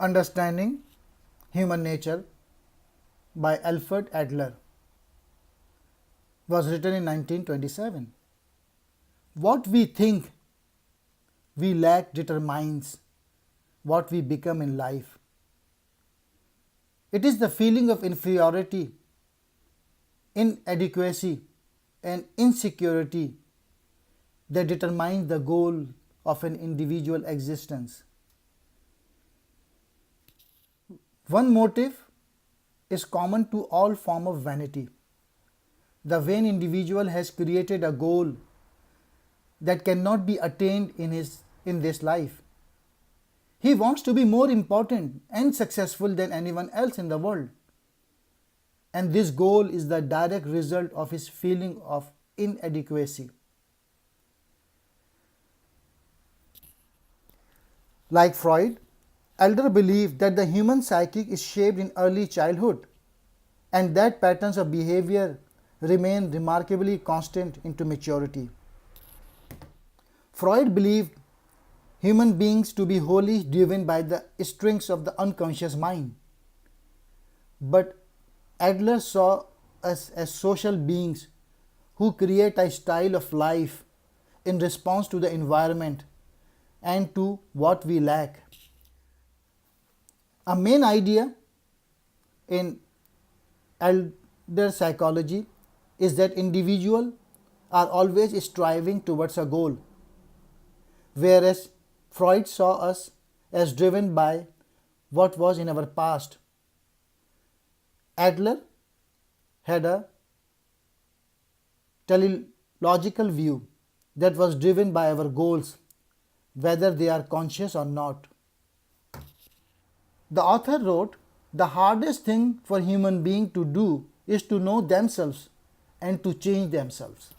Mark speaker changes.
Speaker 1: Understanding Human Nature by Alfred Adler was written in 1927. What we think we lack determines what we become in life. It is the feeling of inferiority, inadequacy, and insecurity that determines the goal of an individual existence. One motive is common to all forms of vanity. The vain individual has created a goal that cannot be attained in this life. He wants to be more important and successful than anyone else in the world. And this goal is the direct result of his feeling of inadequacy. Like Freud, Adler believed that the human psyche is shaped in early childhood and that patterns of behavior remain remarkably constant into maturity. Freud believed human beings to be wholly driven by the strings of the unconscious mind. But Adler saw us as social beings who create a style of life in response to the environment and to what we lack. A main idea in Adler psychology is that individuals are always striving towards a goal, whereas Freud saw us as driven by what was in our past. Adler had a teleological view that was driven by our goals, whether they are conscious or not. The author wrote, "The hardest thing for human beings to do is to know themselves and to change themselves."